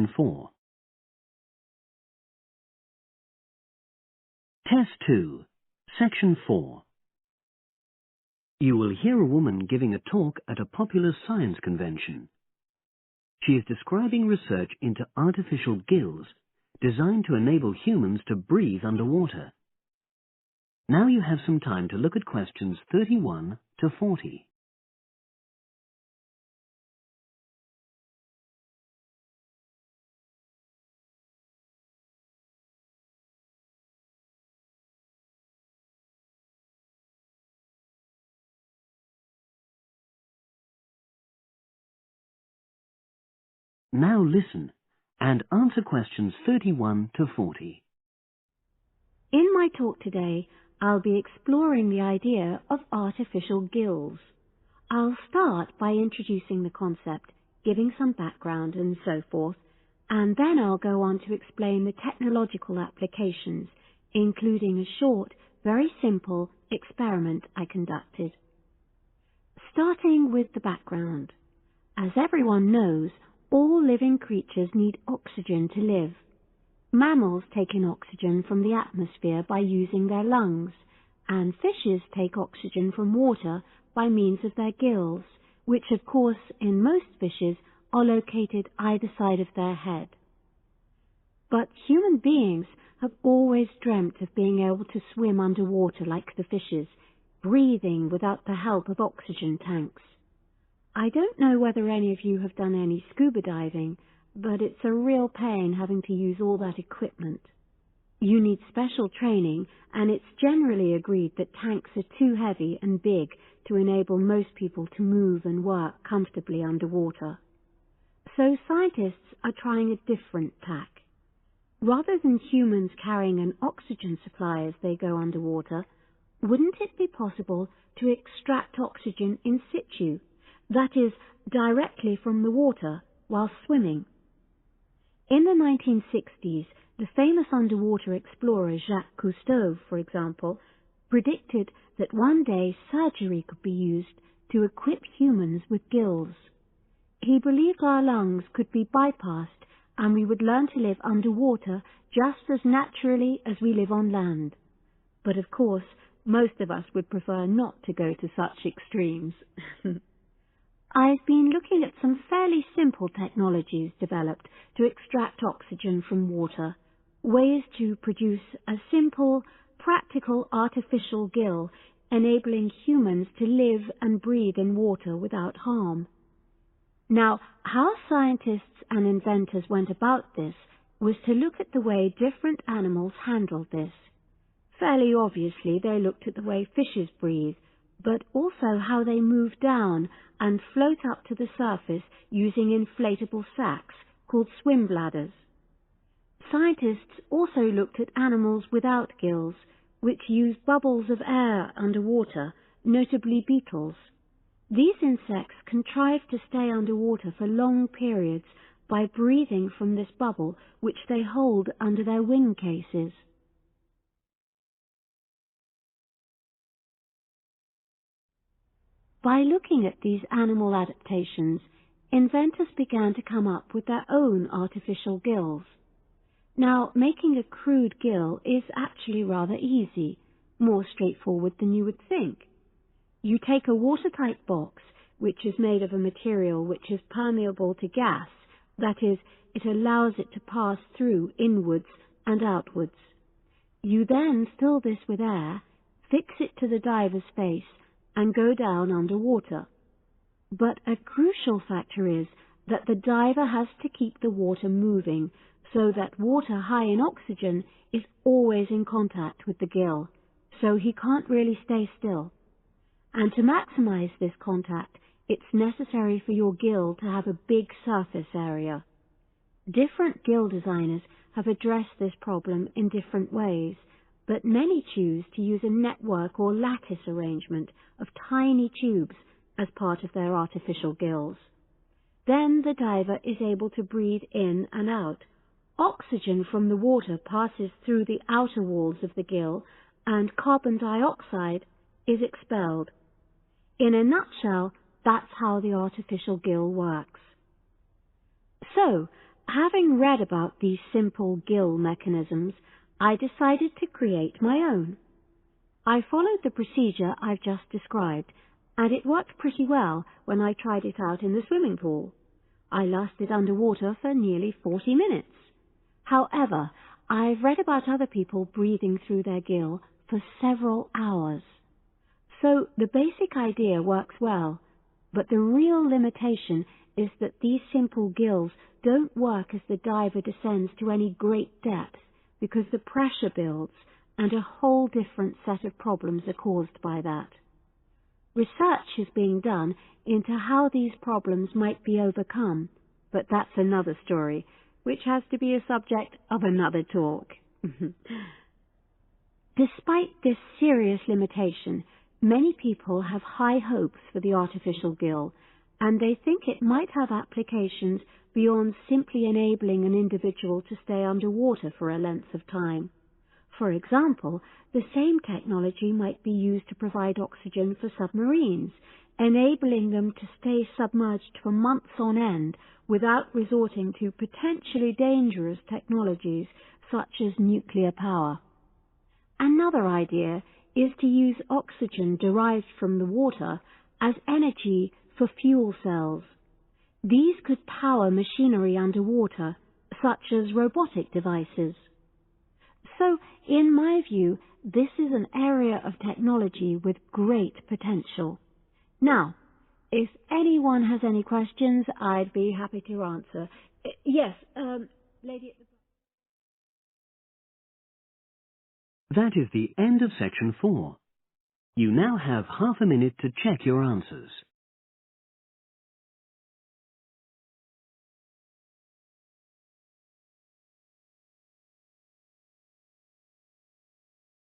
Section 4. Test 2, Section 4. You will hear a woman giving a talk at a popular science convention. She is describing research into artificial gills designed to enable humans to breathe underwater. Now you have some time to look at questions 31 to 40. Now listen and answer questions 31 to 40. In my talk today, I'll be exploring the idea of artificial gills. I'll start by introducing the concept, giving some background and so forth, and then I'll go on to explain the technological applications, including a short, very simple experiment I conducted. Starting with the background. As everyone knows, all living creatures need oxygen to live. Mammals take in oxygen from the atmosphere by using their lungs, and fishes take oxygen from water by means of their gills, which of course in most fishes are located either side of their head. But human beings have always dreamt of being able to swim underwater like the fishes, breathing without the help of oxygen tanks. I don't know whether any of you have done any scuba diving, but it's a real pain having to use all that equipment. You need special training, and it's generally agreed that tanks are too heavy and big to enable most people to move and work comfortably underwater. So scientists are trying a different tack. Rather than humans carrying an oxygen supply as they go underwater, wouldn't it be possible to extract oxygen in situ, that is, directly from the water while swimming? In the 1960s, the famous underwater explorer Jacques Cousteau, for example, predicted that one day surgery could be used to equip humans with gills. He believed our lungs could be bypassed and we would learn to live underwater just as naturally as we live on land. But of course, most of us would prefer not to go to such extremes. I've been looking at some fairly simple technologies developed to extract oxygen from water, ways to produce a simple, practical artificial gill enabling humans to live and breathe in water without harm. Now, how scientists and inventors went about this was to look at the way different animals handled this. Fairly obviously, they looked at the way fishes breathe, but also how they move down and float up to the surface using inflatable sacs called swim bladders. Scientists also looked at animals without gills, which use bubbles of air underwater, notably beetles. These insects contrive to stay underwater for long periods by breathing from this bubble which they hold under their wing cases. By looking at these animal adaptations, inventors began to come up with their own artificial gills. Now, making a crude gill is actually rather easy, more straightforward than you would think. You take a watertight box, which is made of a material which is permeable to gas, that is, it allows it to pass through inwards and outwards. You then fill this with air, fix it to the diver's face, and go down underwater. But a crucial factor is that the diver has to keep the water moving so that water high in oxygen is always in contact with the gill, so he can't really stay still. And to maximize this contact, it's necessary for your gill to have a big surface area. Different gill designers have addressed this problem in different ways, but many choose to use a network or lattice arrangement of tiny tubes as part of their artificial gills. Then the diver is able to breathe in and out. Oxygen from the water passes through the outer walls of the gill, and carbon dioxide is expelled. In a nutshell, that's how the artificial gill works. So, Having read about these simple gill mechanisms, I decided to create my own. I followed the procedure I've just described, and it worked pretty well when I tried it out in the swimming pool. I lasted underwater for nearly 40 minutes. However, I've read about other people breathing through their gill for several hours. So the basic idea works well, but the real limitation is that these simple gills don't work as the diver descends to any great depth because the pressure builds and a whole different set of problems are caused by that. Research is being done into how these problems might be overcome, but that's another story, which has to be a subject of another talk. Despite this serious limitation, many people have high hopes for the artificial gill, and they think it might have applications beyond simply enabling an individual to stay underwater for a length of time. For example, the same technology might be used to provide oxygen for submarines, enabling them to stay submerged for months on end without resorting to potentially dangerous technologies such as nuclear power. Another idea is to use oxygen derived from the water as energy for fuel cells. These could power machinery underwater, such as robotic devices. So, in my view, this is an area of technology with great potential. Now, if anyone has any questions, I'd be happy to answer. Yes, lady at the... That is the end of section 4. You now have half a minute to check your answers.